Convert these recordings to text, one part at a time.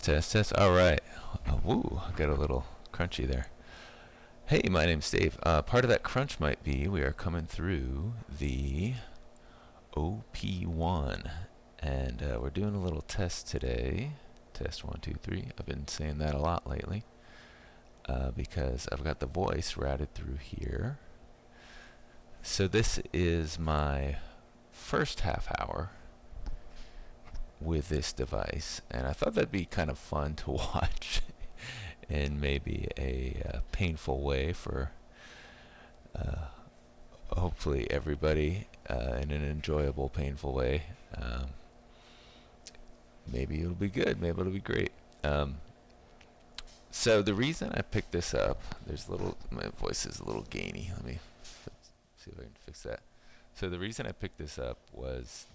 Test, test. All right. Woo, I got a little crunchy there. Hey, my name's Dave. Part of that crunch might be we are coming through the OP-1, and we're doing a little test today. Test 1, 2, 3. I've been saying that a lot lately because I've got the voice routed through here. So this is my first half hour with this device, and I thought that'd be kind of fun to watch in maybe a painful way for hopefully everybody in an enjoyable, painful way. Maybe it'll be good. Maybe it'll be great. So the reason I picked this up, my voice is a little gainy. Let me see if I can fix that. So the reason I picked this up was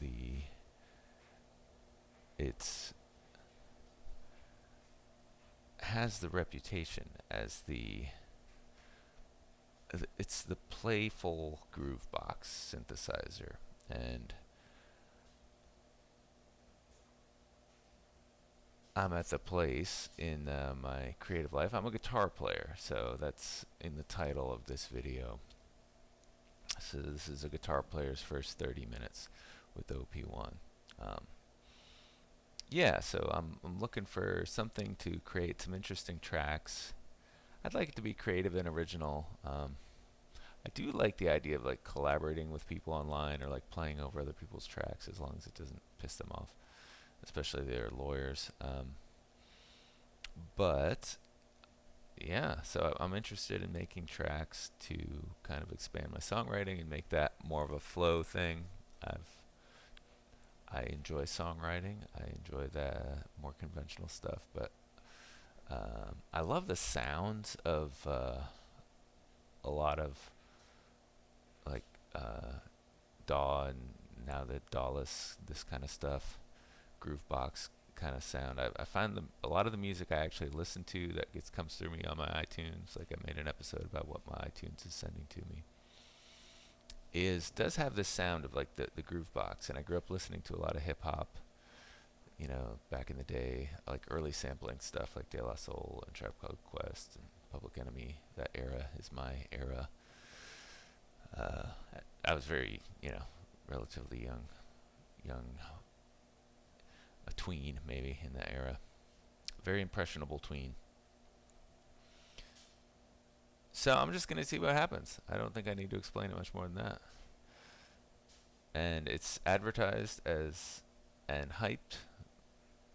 it's has the reputation as it's the playful groovebox synthesizer, and I'm at the place in my creative life. I'm a guitar player, so that's in the title of this video. So this is a guitar player's first 30 minutes with OP-1. Yeah, so I'm looking for something to create some interesting tracks. I'd like it to be creative and original. I do like the idea of like collaborating with people online or like playing over other people's tracks as long as it doesn't piss them off, especially their lawyers. But yeah, so I'm interested in making tracks to kind of expand my songwriting and make that more of a flow thing. I enjoy songwriting. I enjoy the more conventional stuff, but I love the sounds of a lot of like DAW and now the DAWless, this kind of stuff, groovebox kind of sound. I find a lot of the music I actually listen to that comes through me on my iTunes. Like I made an episode about what my iTunes is sending to me. Does have this sound of like the groovebox, and I grew up listening to a lot of hip hop. You know, back in the day, like early sampling stuff like De La Soul and Tribe Called Quest and Public Enemy. That era is my era. I was very, relatively young, a tween maybe in that era. Very impressionable tween. So I'm just gonna see what happens. I don't think I need to explain it much more than that. And it's advertised as and hyped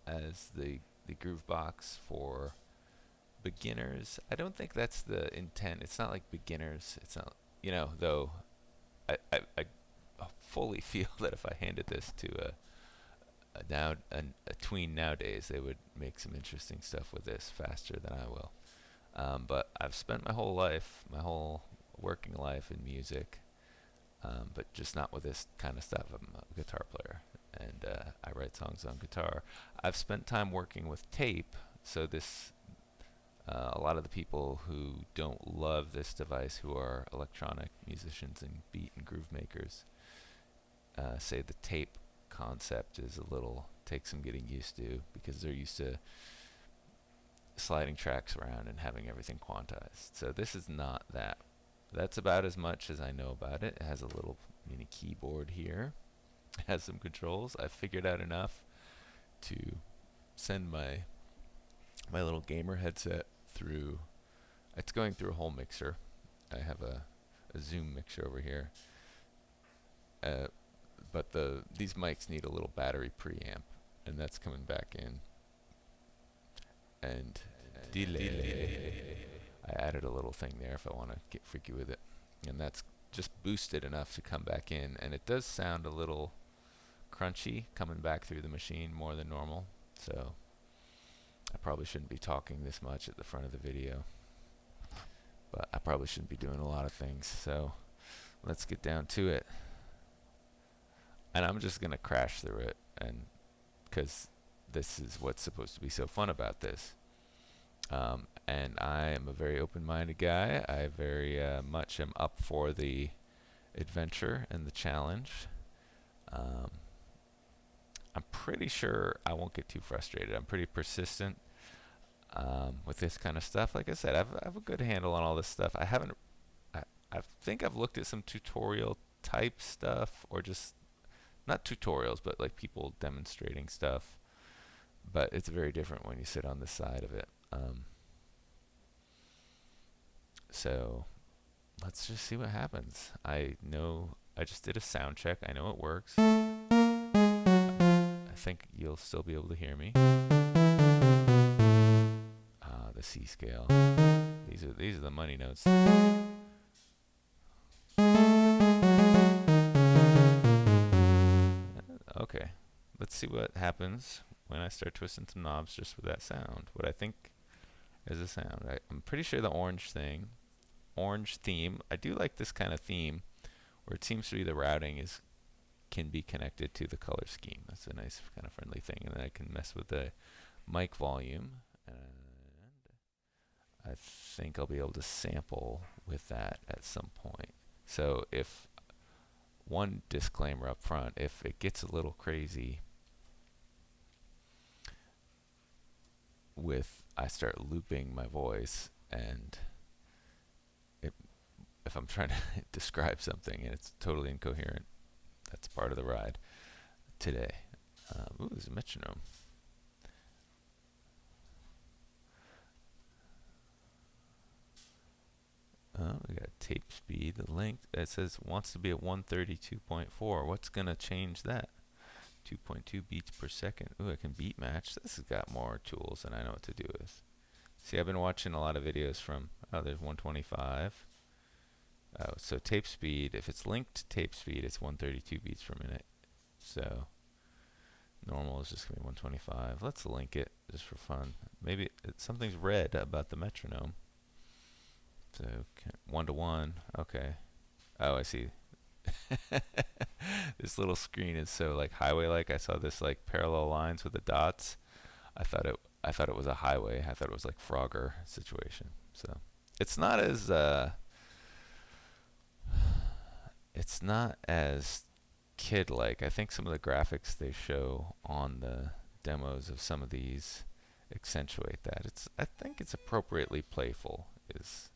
as the groove box for beginners. I don't think that's the intent. It's not like beginners. It's not, though I fully feel that if I handed this to a tween nowadays, they would make some interesting stuff with this faster than I will. But I've spent my whole working life in music, but just not with this kind of stuff. I'm a guitar player, and I write songs on guitar. I've spent time working with tape, so a lot of the people who don't love this device, who are electronic musicians and beat and groove makers, say the tape concept takes some getting used to, because they're used to sliding tracks around and having everything quantized. So this is not that. That's about as much as I know about it. It has a little mini keyboard here. It has some controls. I've figured out enough to send my little gamer headset through. It's going through a whole mixer. I have a Zoom mixer over here. But these mics need a little battery preamp, and that's coming back in. And delay. I added a little thing there if I want to get freaky with it, and that's just boosted enough to come back in, and it does sound a little crunchy coming back through the machine more than normal. So I probably shouldn't be talking this much at the front of the video, but I probably shouldn't be doing a lot of things. So let's get down to it, and I'm just gonna crash through it, and because this is what's supposed to be so fun about this. And I am a very open-minded guy. I very much am up for the adventure and the challenge. I'm pretty sure I won't get too frustrated. I'm pretty persistent with this kind of stuff. Like I said, I have a good handle on all this stuff. I haven't. I think I've looked at some tutorial type stuff, or just not tutorials, but like people demonstrating stuff. But it's very different when you sit on the side of it. So let's just see what happens. I know I just did a sound check. I know it works. I think you'll still be able to hear me. The C scale. These are the money notes. Okay, let's see what happens when I start twisting some knobs just with that sound. What I think is a sound. I'm pretty sure the orange theme. I do like this kind of theme where it seems to be the routing can be connected to the color scheme. That's a nice kind of friendly thing. And then I can mess with the mic volume. And I think I'll be able to sample with that at some point. So if one disclaimer up front, if it gets a little crazy with I start looping my voice, and if I'm trying to describe something and it's totally incoherent, that's part of the ride today. Ooh, there's a metronome. We got tape speed. The length, it says wants to be at 132.4. What's going to change that? 2.2 beats per second. Ooh, I can beat match. This has got more tools than I know what to do with. See, I've been watching a lot of videos from, there's 125. Oh, so tape speed, if it's linked to tape speed, it's 132 beats per minute. So normal is just going to be 125. Let's link it just for fun. Maybe something's red about the metronome. So 1-to-1. Okay. Oh, I see. This little screen is so like highway-like. I saw this like parallel lines with the dots. I thought it was a highway. I thought it was like Frogger situation. So it's not as kid-like. I think some of the graphics they show on the demos of some of these accentuate that. I think it's appropriately playful is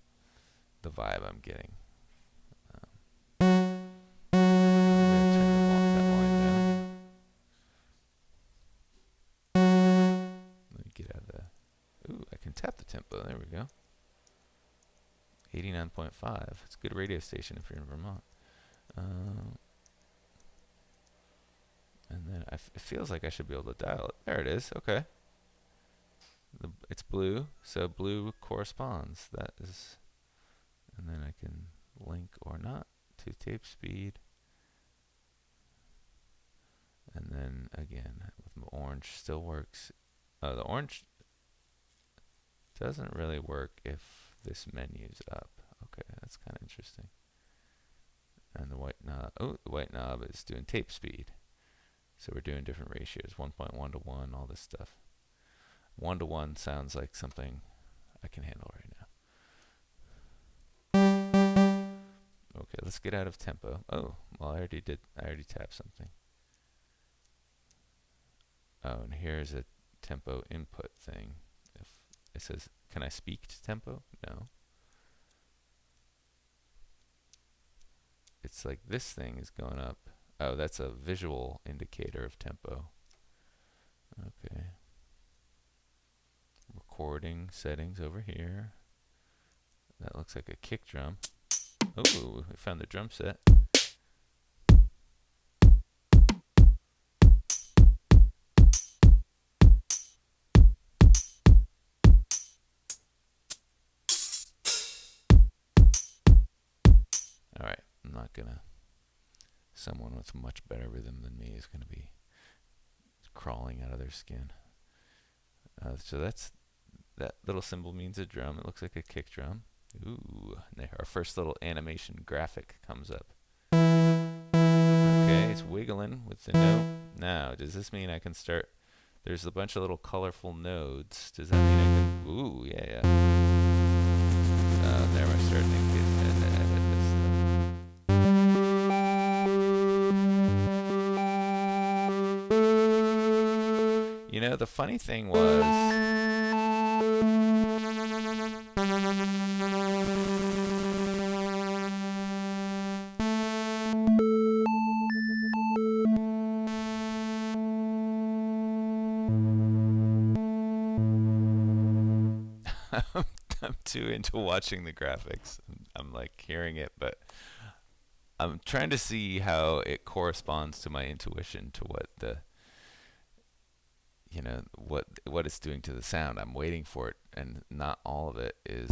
the vibe I'm getting. I'm gonna turn that volume down. Let me get out of the. Ooh, I can tap the tempo. There we go. 89.5. It's a good radio station if you're in Vermont. And then it feels like I should be able to dial it. There it is. Okay. It's blue, so blue corresponds. That is. And then I can link or not to tape speed. And then again, with orange still works. The orange doesn't really work if this menu's up. Okay, that's kind of interesting. And the white knob, the white knob is doing tape speed. So we're doing different ratios, 1.1 to 1, all this stuff. 1 to 1 sounds like something I can handle right now. Okay, let's get out of tempo. Oh, well, I already tapped something. Oh, and here's a tempo input thing. If it says, can I speak to tempo? No. It's like this thing is going up. Oh, that's a visual indicator of tempo. Okay. Recording settings over here. That looks like a kick drum. Oh, we found the drum set. Alright, I'm not gonna. Someone with much better rhythm than me is gonna be crawling out of their skin. So that little symbol means a drum. It looks like a kick drum. Ooh, and our first little animation graphic comes up. Okay, it's wiggling with the note. Now, does this mean I can start? There's a bunch of little colorful nodes. Does that mean I can? Ooh, yeah. There we're starting to edit this stuff. The funny thing was, I'm too into watching the graphics. I'm like hearing it, but I'm trying to see how it corresponds to my intuition to what what it's doing to the sound. I'm waiting for it, and not all of it is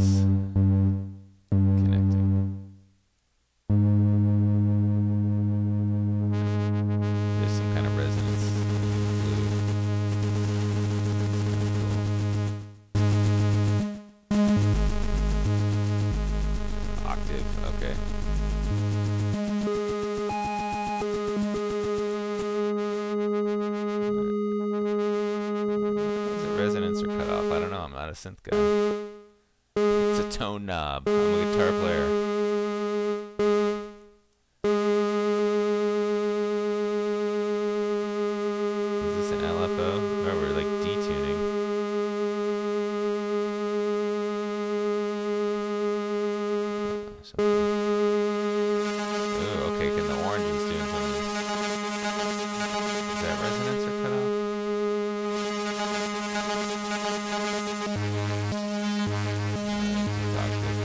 connecting. There's some kind of resonance blue. Octave, okay. Is it resonance or cutoff? I don't know. I'm not a synth guy. It's a tone knob. I'm a guitar player. Is this an LFO? Or we're like detuning. Something. Ooh, okay. Can the orange is doing something? Is that resonance or cutoff? It's octave.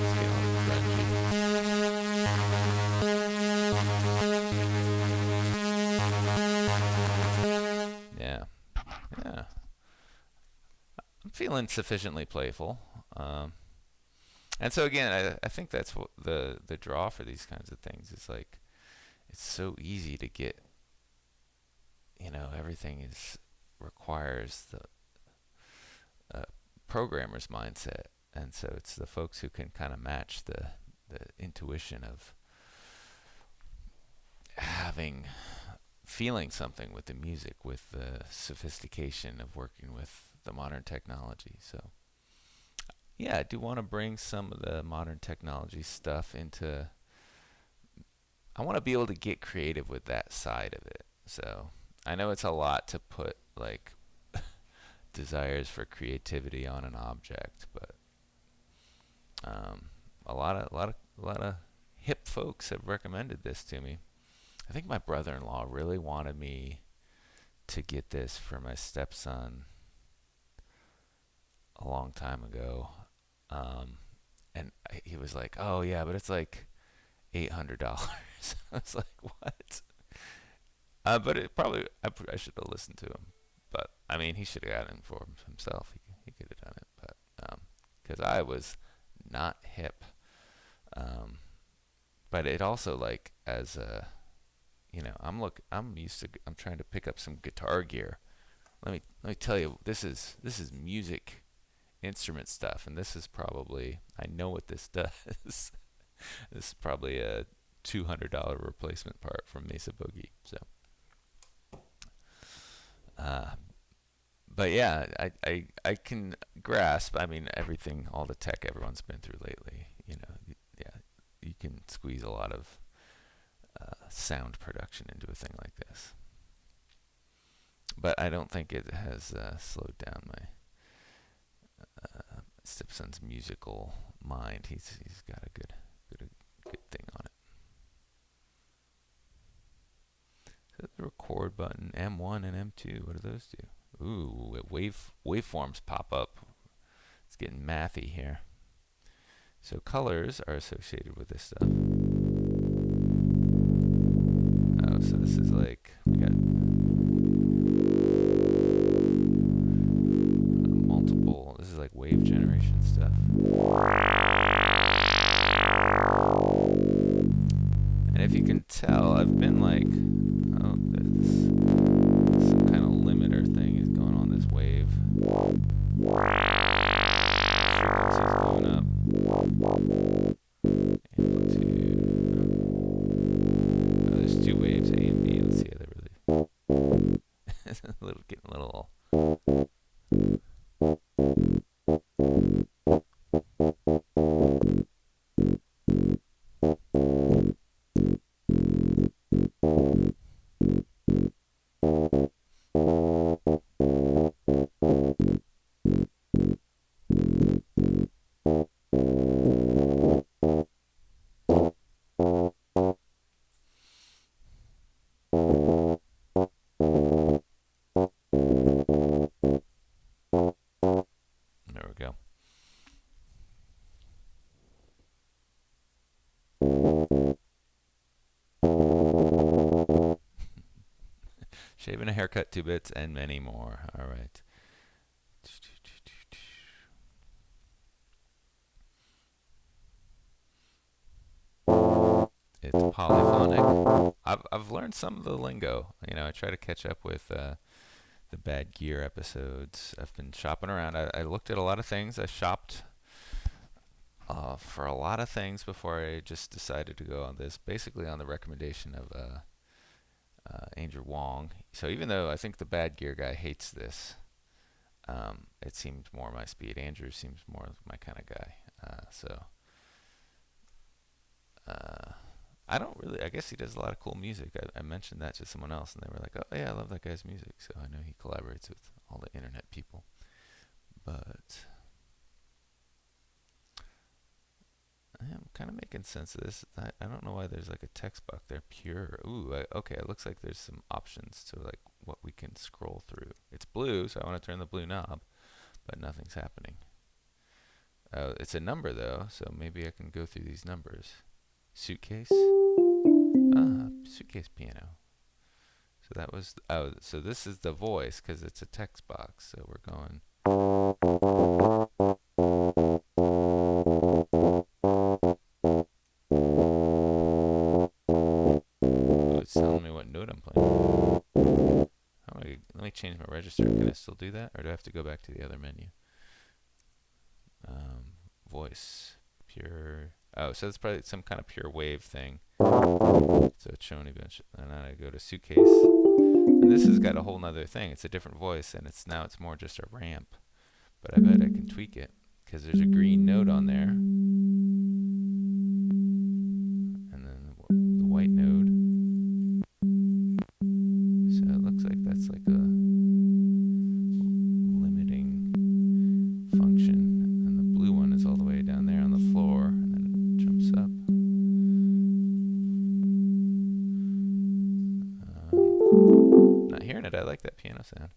Let's get all grungy. Yeah. Yeah. I'm feeling sufficiently playful. Um, and so again, I think that's what the draw for these kinds of things is like. It's so easy to get. Everything is requires the uh, programmer's mindset, and so it's the folks who can kind of match the intuition of having feeling something with the music, with the sophistication of working with the modern technology. So yeah, I do want to bring some of the modern technology stuff into. I want to be able to get creative with that side of it. So I know it's a lot to put like desires for creativity on an object, but a lot of hip folks have recommended this to me. I think my brother-in-law really wanted me to get this for my stepson a long time ago, um, and he was like, "Oh yeah, but it's like $800." I was like, "What?" But it probably I should have listened to him. But I mean, he should have gotten it for himself. He could have done it, but because I was not hip. Um, but it also like as a I'm trying to pick up some guitar gear. Let me tell you, this is music instrument stuff, and this is probably I know what this does. This is probably a $200 replacement part from Mesa Boogie. So, uh, but yeah, I can grasp. I mean, everything, all the tech everyone's been through lately. Yeah, you can squeeze a lot of sound production into a thing like this. But I don't think it has slowed down my stepson's musical mind. He's got a good thing on it. So the record button, M1 and M2. What do those do? Ooh, waveforms pop up. It's getting mathy here. So colors are associated with this stuff. Oh, so this is like we got multiple. This is like wave generation stuff. And if you can tell, I've been like, oh, there's some kind of limiter thing is going on this wave. Frequency's going up. Amplitude. Oh, there's two waves, A and B. Let's see how they really. Getting a little. Shaving, a haircut, 2 bits, and many more. All right. It's polyphonic. I've learned some of the lingo. You know, I try to catch up with the Bad Gear episodes. I've been shopping around. I looked at a lot of things. I shopped for a lot of things before I just decided to go on this. Basically, on the recommendation of Andrew Wong. So even though I think the Bad Gear guy hates this, it seemed more my speed. Andrew seems more my kind of guy. I don't really. I guess he does a lot of cool music. I mentioned that to someone else, and they were like, "Oh yeah, I love that guy's music." So I know he collaborates with all the internet people. But I am kind of making sense of this. I don't know why there's like a text box there. Pure. Ooh. Okay. It looks like there's some options to like what we can scroll through. It's blue, so I want to turn the blue knob, but nothing's happening. It's a number though, so maybe I can go through these numbers. Suitcase. Suitcase piano. So that was, so this is the voice because it's a text box. So we're going. Oh, it's telling me what note I'm playing. Let me change my register. Can I still do that, or do I have to go back to the other menu? Voice, pure. Oh, so it's probably some kind of pure wave thing. So it's showing eventually. And then I go to suitcase. And this has got a whole nother thing. It's a different voice, and it's more just a ramp. But I bet I can tweak it because there's a green note on there. And then the white node. So it looks like that's like a limiting function. And the blue one is all the way down there on the floor. And then it jumps up. Not hearing it. I like that piano sound.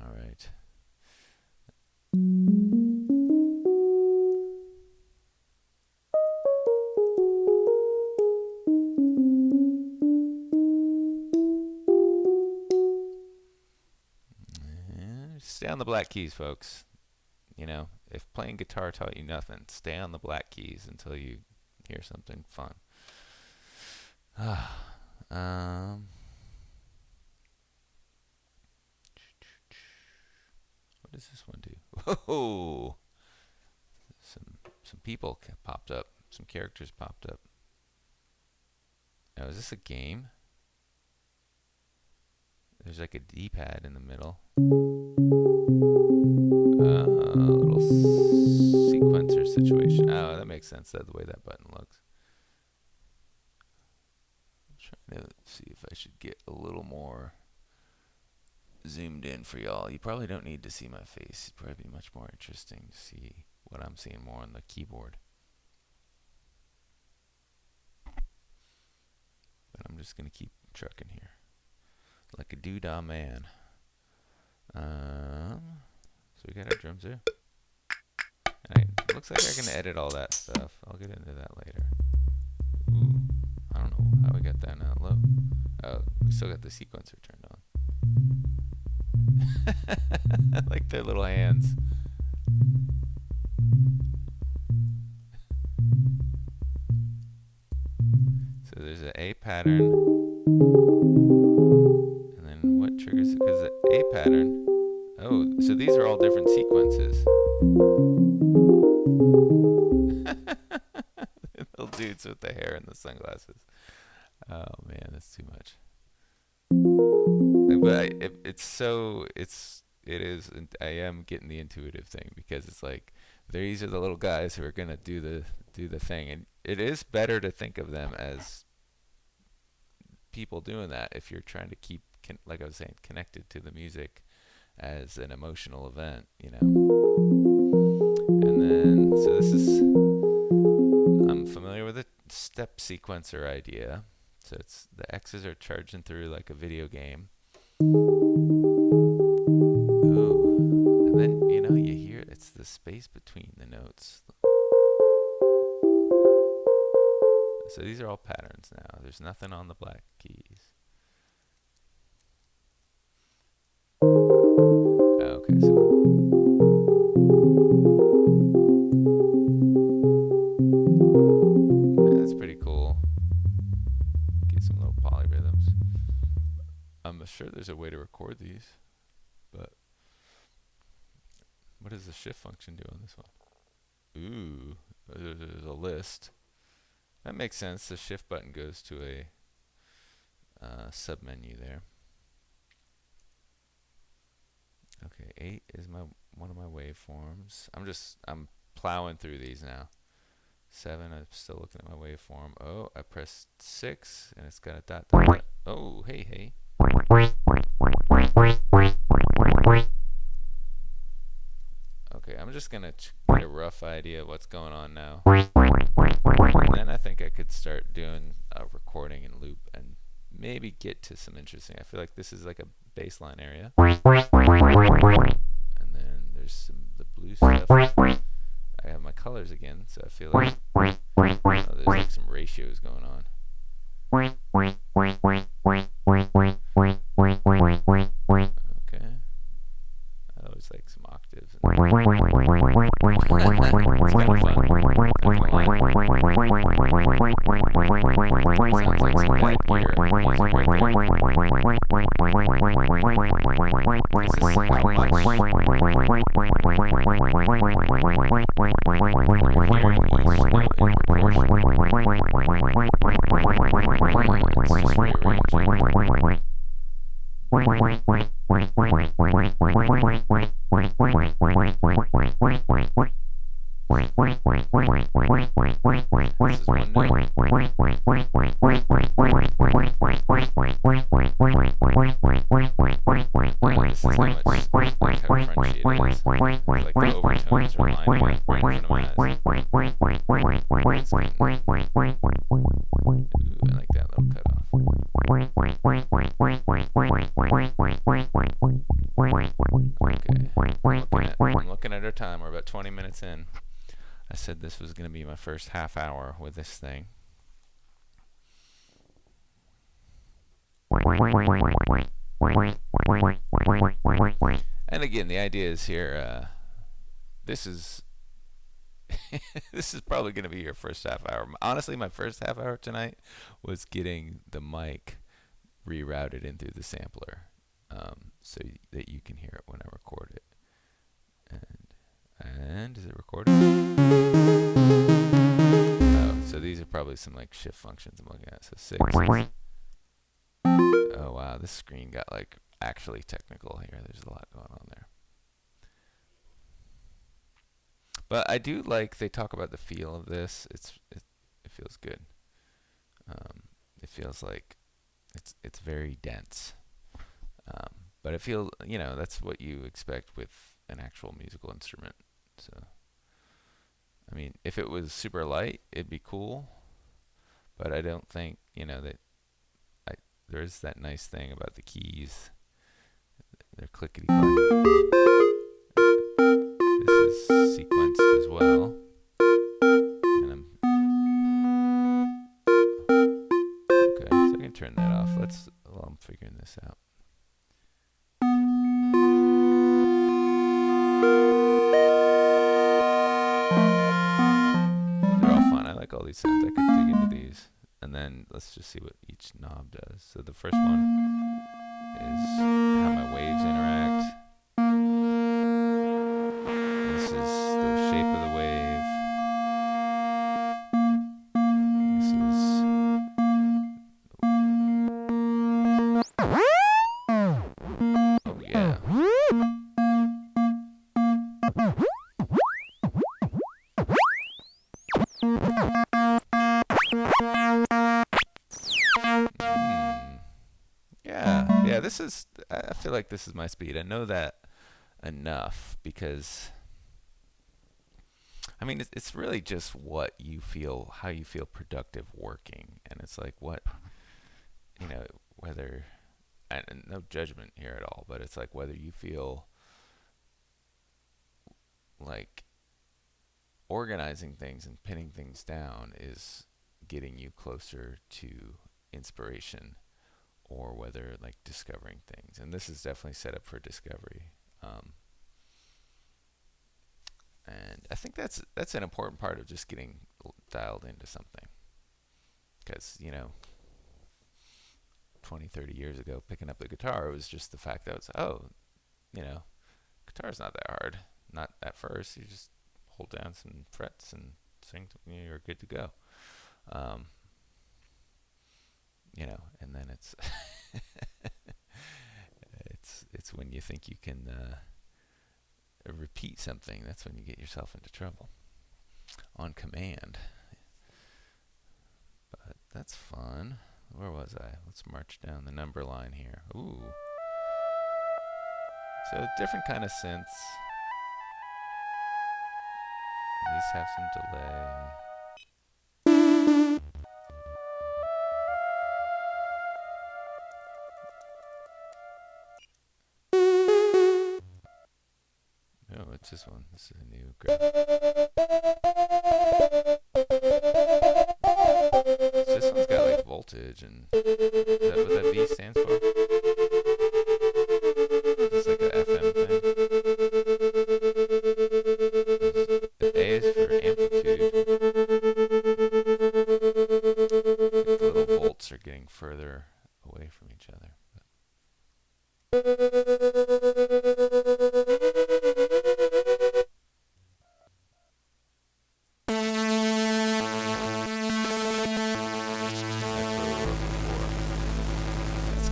All right. Stay on the black keys, folks. You know, if playing guitar taught you nothing, stay on the black keys until you hear something fun. What does this one do? Whoa! Some people popped up. Some characters popped up. Now, is this a game? There's like a D-pad in the middle. A little sequencer situation. Oh, that makes sense. That's the way that button looks. I'm trying to see if I should get a little more zoomed in for y'all. You probably don't need to see my face. It'd probably be much more interesting to see what I'm seeing more on the keyboard. But I'm just going to keep trucking here. Like a doodah man. So we got our drums there. And it looks like I can edit all that stuff. I'll get into that later. Ooh, I don't know how we got that now low. Oh, we still got the sequencer turned on. Like their little hands. So there's an A pattern. And then what triggers it? Because the A pattern. Oh, so these are all different sequences. Little dudes with the hair and the sunglasses. Oh man, that's too much. But I am getting the intuitive thing because it's like these are the little guys who are gonna do the thing, and it is better to think of them as people doing that if you're trying to keep, like I was saying, connected to the music as an emotional event, you know. And then so I'm familiar with the step sequencer idea. So it's the X's are charging through like a video game. Ooh. And then, you know, you hear it's the space between the notes. So these are all patterns now. There's nothing on the black keys. Okay, so yeah, that's pretty cool. Get some little polyrhythms. I'm sure there's a way to record these, but what does the shift function do on this one? Ooh, there's a list. That makes sense. The shift button goes to a submenu there. Okay, 8 is one of my waveforms. I'm plowing through these now. 7, I'm still looking at my waveform. Oh, I pressed 6 and it's got a dot dot dot. Oh, hey. Okay, I'm just gonna get a rough idea of what's going on now. And then I think I could start doing a recording and loop and maybe get to some interesting. I feel like this is like a baseline area. And then there's the blue stuff. I have my colors again, so I feel like there's like some ratios going on. Okay. I always like some octaves. It's kind of fun. Sounds like some bad gear music right there. This is how I'm looking at our time. We're about 20 minutes in. I said this was going to be my first half hour with this thing. And again, the idea is here, this is this is probably going to be your first half hour. Honestly, my first half hour tonight was getting the mic rerouted in through the sampler, so that you can hear it when I record it. And is it recording? Oh, so these are probably some like shift functions I'm looking at. So 6. Oh wow, this screen got like actually technical here. There's a lot going on there. But I do like they talk about the feel of this. It feels good. It feels like it's very dense. But it feels, that's what you expect with an actual musical instrument. So, I mean, if it was super light, it'd be cool. But I don't think, that there's that nice thing about the keys. They're clickety clack. This is sequenced as well. And okay, so I can turn that off. While I'm figuring this out. These are all fun. I like all these sounds. I could dig into these. And then let's just see what each knob does. So the first one is how my waves interact. This is the shape of the wave. This is oh yeah. Yeah, this is, I feel like this is my speed. I know that enough because, I mean, it's really just how you feel productive working. And it's like whether, and no judgment here at all, but it's like whether you feel like organizing things and pinning things down is getting you closer to inspiration, or whether like discovering things. And this is definitely set up for discovery. And I think that's an important part of just getting dialed into something. Because, 20, 30 years ago, picking up the guitar was just the fact that it's, guitar's not that hard. Not at first. You just hold down some frets and sing, you're good to go. And then it's it's when you think you can repeat something, that's when you get yourself into trouble. On command. But that's fun. Where was I? Let's march down the number line here. Ooh. So different kind of synths. These have some delay. Oh, it's this one. This is a new graph. So this one's got like voltage, and is that what that V stands for? It's like an FM thing. The A is for amplitude. Like the little volts are getting further away from each other.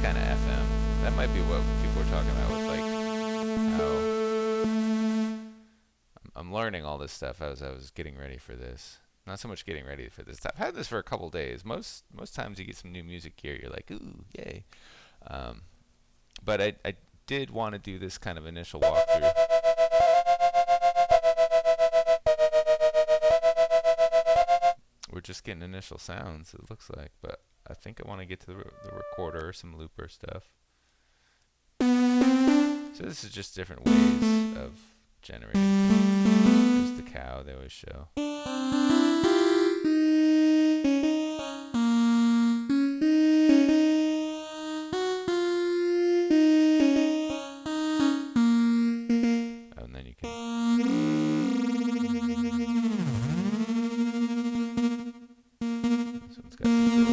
Kind of FM. That might be what people are talking about with like how I'm learning all this stuff as I was getting ready for this. Not so much getting ready for this. I've had this for a couple days. Most times you get some new music gear, you're like, ooh, yay. But I did want to do this kind of initial walkthrough. We're just getting initial sounds, it looks like, but I think I want to get to the recorder, some looper stuff. So this is just different ways of generating things. There's the cow they always show. And then you can... This one's got some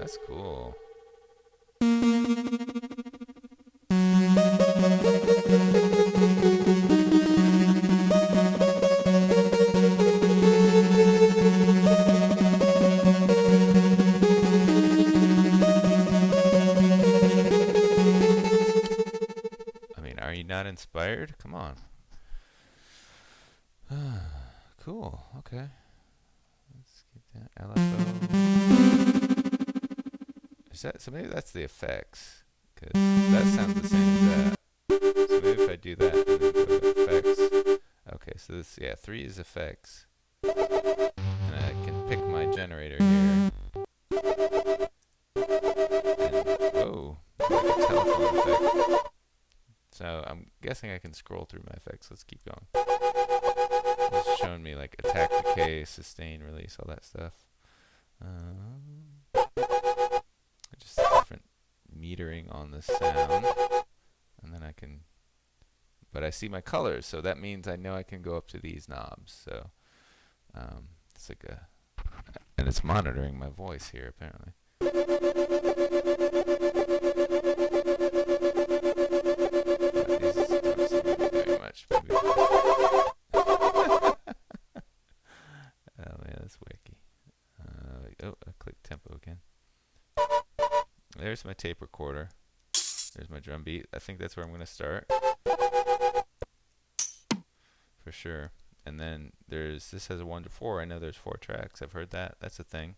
That's cool. I mean, are you not inspired? Come on. Cool. Okay. Let's get that LFO. So maybe that's the effects, because that sounds the same as that. So maybe if I do that and then go to effects. Okay, so this, 3 is effects. And I can pick my generator here. And, whoa, like a telephone effect. So I'm guessing I can scroll through my effects. Let's keep going. It's showing me like attack, decay, sustain, release, all that stuff. Just different metering on the sound, and then I can, but I see my colors, so that means I know I can go up to these knobs. So it's like and it's monitoring my voice here apparently. These don't seem to be very much. Maybe. Oh man, that's wacky. I clicked tempo again. There's my tape recorder. There's my drum beat. I think that's where I'm going to start. For sure. And then this has a 1 to 4. I know there's 4 tracks. I've heard that. That's a thing.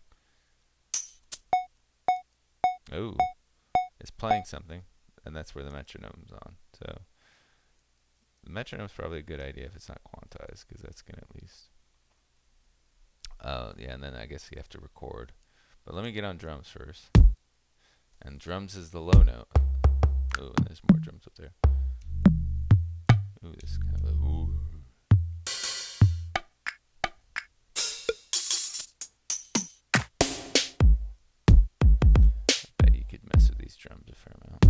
Oh, it's playing something. And that's where the metronome's on. So the metronome's probably a good idea if it's not quantized, because that's going to at least... yeah, and then I guess you have to record. But let me get on drums first. And drums is the low note. Oh, and there's more drums up there. Ooh, this is kind of a ooh. I bet you could mess with these drums a fair amount.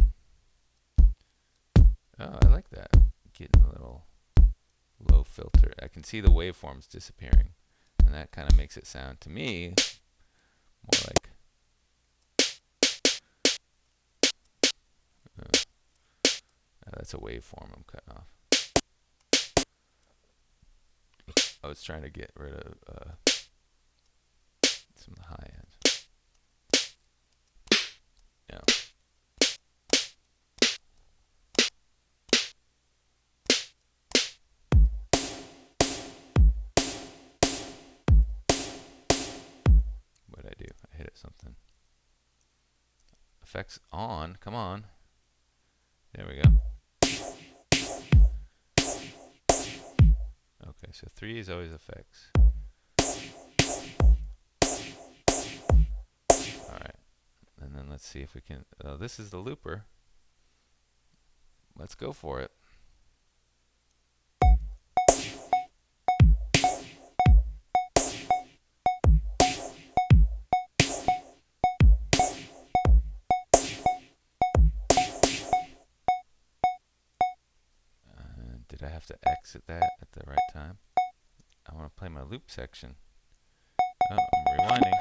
Oh, I like that. Getting a little low filter. I can see the waveforms disappearing, and that kind of makes it sound to me more like. That's a waveform I'm cutting off. I was trying to get rid of some of the high end. Yeah. What did I do? I hit it something. Effects on. Come on. There we go. Okay, so 3 is always effects. Alright. And then let's see if we can. This is the looper. Let's go for it. Did I have to exit that at the right time? I want to play my loop section. Oh, I'm rewinding.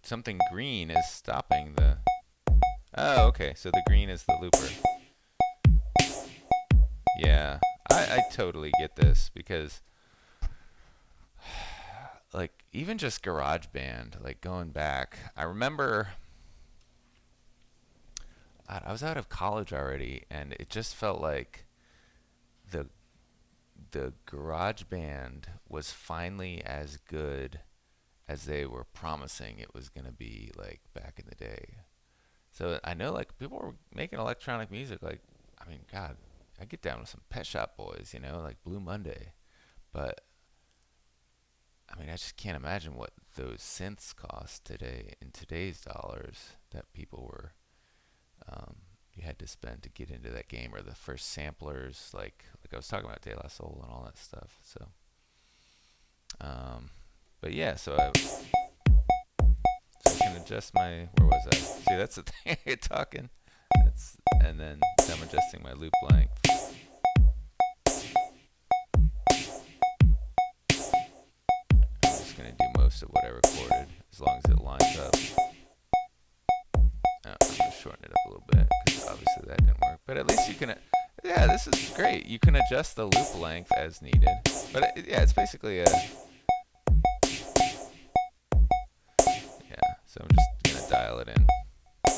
Something green is stopping the. Oh, okay. So the green is the looper. Yeah, I totally get this because, like, even just GarageBand, like going back, I remember I was out of college already, and it just felt like the GarageBand was finally as good as they were promising it was gonna be, like back in the day. So I know like people were making electronic music. Like, I mean, God, I get down with some Pet Shop Boys, you know, like Blue Monday. But I mean, I just can't imagine what those synths cost today in today's dollars that people were you had to spend to get into that game, or the first samplers, like I was talking about De La Soul and all that stuff. So, but yeah, so I can adjust my. Where was I? See, that's the thing. You're talking. And then I'm adjusting my loop length. I'm just gonna do most of what I recorded as long as it lines up. I'm gonna shorten it up a little bit because obviously that didn't work. But at least you can. Yeah, this is great. You can adjust the loop length as needed. But yeah, it's basically a. Yeah, so I'm just gonna dial it in. I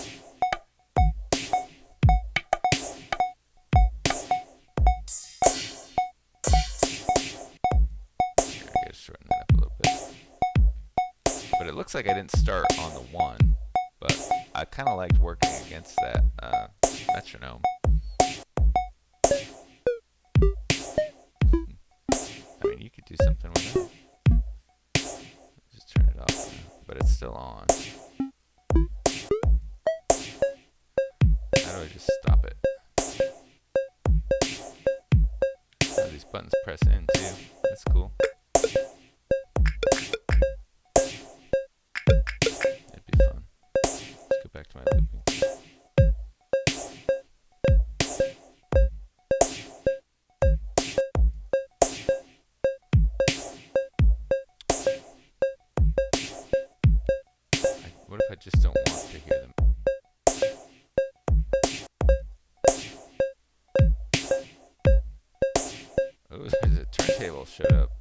gotta shorten that up a little bit. But it looks like I didn't start on the 1, but I kind of liked working against that metronome. I mean, you could do something with it. Just turn it off, but it's still on. How do I just stop it? Oh, these buttons press in too. That's cool. That'd be fun. Let's go back to my looping. What if I just don't want to hear them? Oh, there's a turntable showed up.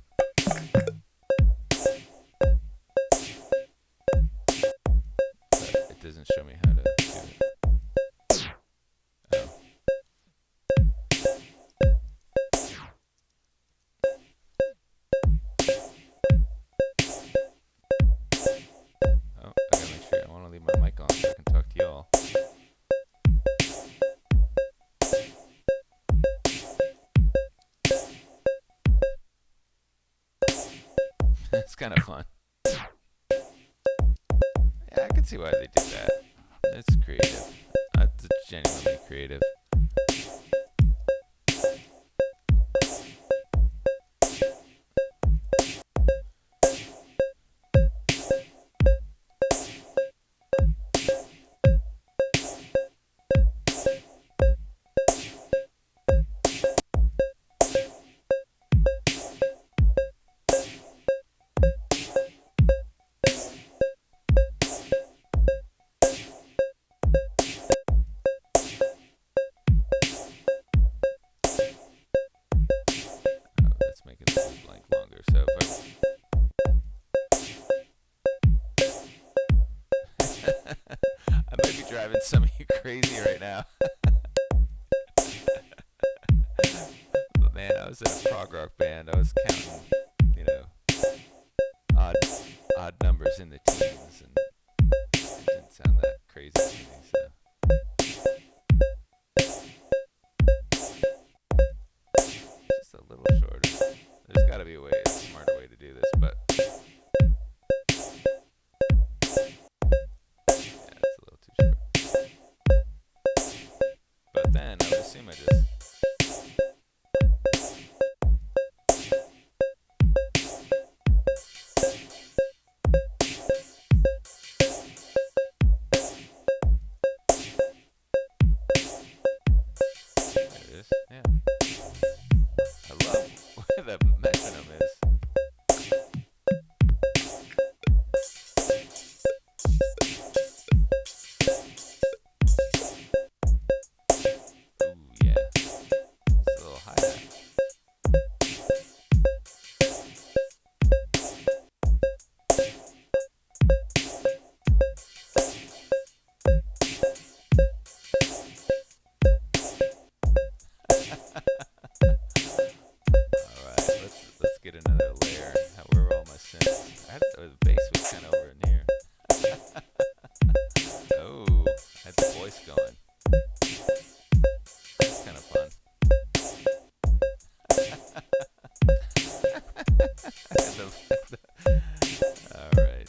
But it doesn't show me how to do it. Oh. Oh, I gotta make sure. I want to leave my mic on so I can talk to y'all. It's kind of fun. Yeah, I can see why they did that. It's creative. That's genuinely creative. Oh, that's making the loop length longer. So if I might be driving some of you crazy right now. But man, I was in a prog rock band. I was counting, you know, odd odd numbers in the teens, and it didn't sound that crazy to me. So just a little shorter. There's got to be a smarter way to do this, but yeah, it's a little too short. But then I would assume I just there it is. Yeah, I love where the metronome is. Ooh yeah, it's a little hi hat. All right, let's get another layer. Where are all my synths? The bass was kind of over in here. Oh, I had the voice going. That's kind of fun. All right, all right.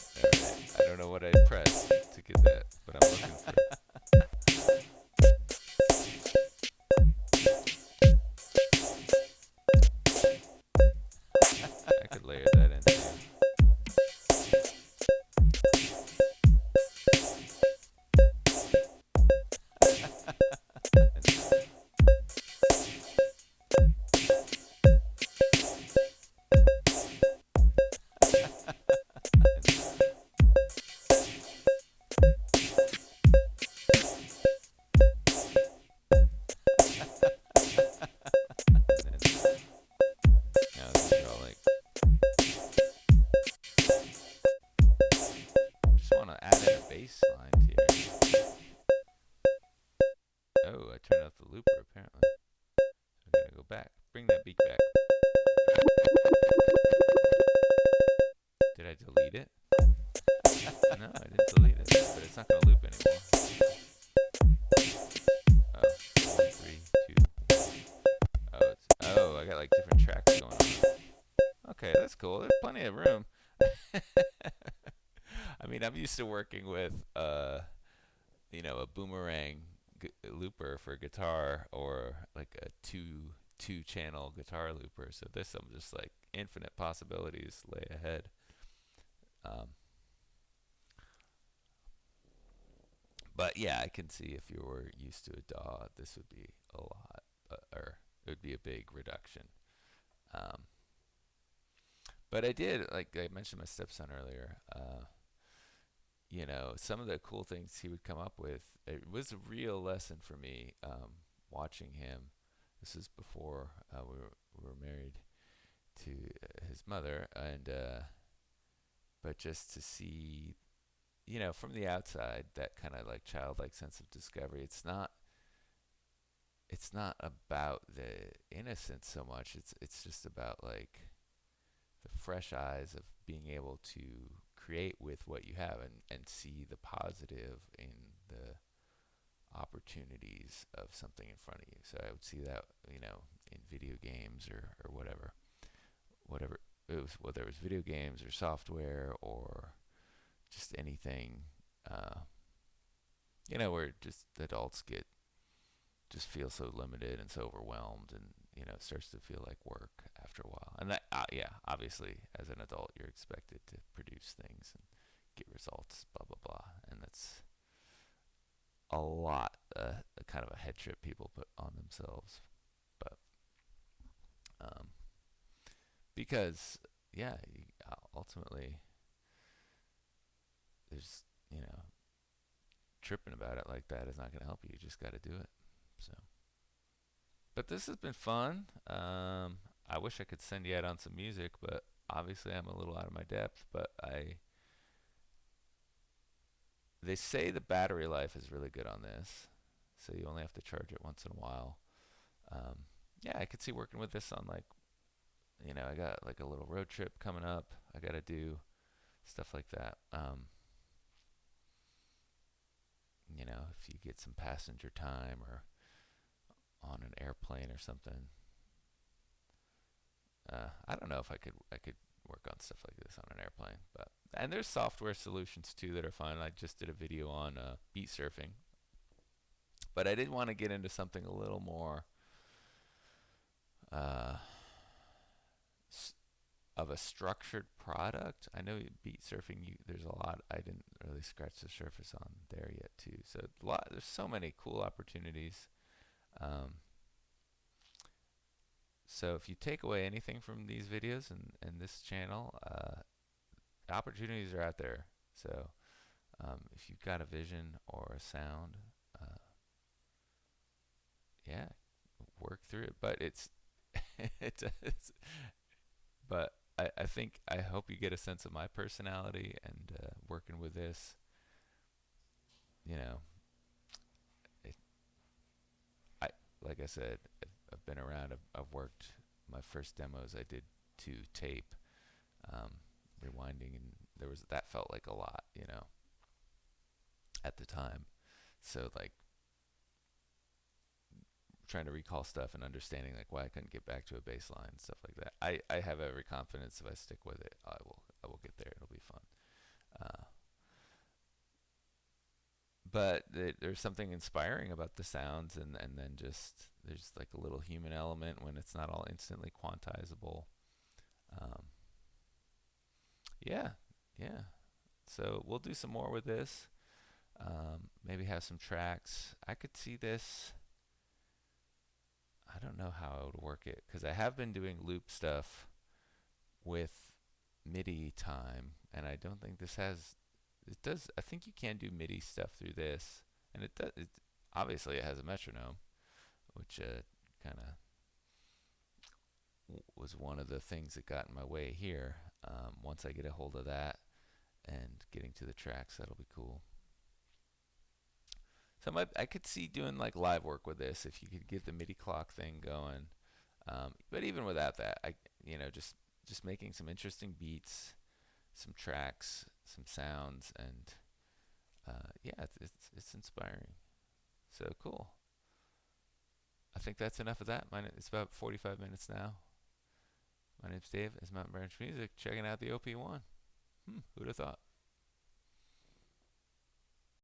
I don't know what I pressed to get that, but I'm looking for it. I could layer that in too. Now these are all like, just want to add in a bass line here. Oh, I turned off the looper apparently. So I gotta go back. Bring that beat back. Did I delete it? No, I didn't delete it, but it's not gonna loop anymore. Oh, 3, 2. Oh, I got like different tracks going on. Okay, that's cool. There's plenty of room. I mean, I'm used to working with a boomerang looper for guitar, or like a two channel guitar looper. So this, I'm just like infinite possibilities lay ahead. Um, but yeah, I can see if you were used to a DAW, this would be a lot, or it would be a big reduction. Um, but I did, like I mentioned my stepson earlier. Some of the cool things he would come up with. It was a real lesson for me, watching him. This is before we were married to his mother, and but just to see, from the outside, that kind of like childlike sense of discovery. It's not about the innocence so much. It's just about like the fresh eyes of being able to create with what you have, and see the positive in the opportunities of something in front of you. So I would see that, in video games, or whatever it was whether it was video games or software or just anything, uh, where just adults get just feel so limited and so overwhelmed, and it starts to feel like work after a while. And that, yeah, obviously, as an adult, you're expected to produce things and get results, blah blah blah, and that's a lot, a kind of a head trip people put on themselves. But um, because yeah, ultimately, there's tripping about it like that is not going to help you. You just got to do it. So. But this has been fun. I wish I could send you out on some music, but obviously I'm a little out of my depth. But they say the battery life is really good on this, so you only have to charge it once in a while. Um, yeah, I could see working with this on like, I got like a little road trip coming up. I got to do stuff like that. If you get some passenger time or on an airplane or something. I don't know if I could work on stuff like this on an airplane, and there's software solutions too that are fine. I just did a video on beat surfing, but I did want to get into something a little more uh, of a structured product. I know beat surfing, there's a lot I didn't really scratch the surface on there yet too. So there's so many cool opportunities. Um, so if you take away anything from these videos and this channel, opportunities are out there. So if you've got a vision or a sound, uh, yeah, work through it. But it's but I hope you get a sense of my personality and working with this. You know, it, I like I said, I've been around. I've worked. My first demos I did to tape, um, rewinding, and that felt like a lot, at the time. So like trying to recall stuff and understanding like why I couldn't get back to a bass line and stuff like that. I have every confidence if I stick with it, I will get there. It'll be fun. Uh, but there's something inspiring about the sounds, and then just there's like a little human element when it's not all instantly quantizable. Um, yeah, yeah. So we'll do some more with this. Maybe have some tracks. I could see this. I don't know how I would work it because I have been doing loop stuff with MIDI time, and I don't think this has. It does. I think you can do MIDI stuff through this, and it does. Obviously, it has a metronome, which kind of was one of the things that got in my way here. Once I get a hold of that and getting to the tracks, that'll be cool. So I could see doing like live work with this if you could get the MIDI clock thing going. But even without that, just making some interesting beats, some tracks, some sounds, and yeah, it's inspiring. So cool. I think that's enough of that. It's about 45 minutes now. My name's Dave. It's Mountain Branch Music. Checking out the OP-1. Who'd have thought?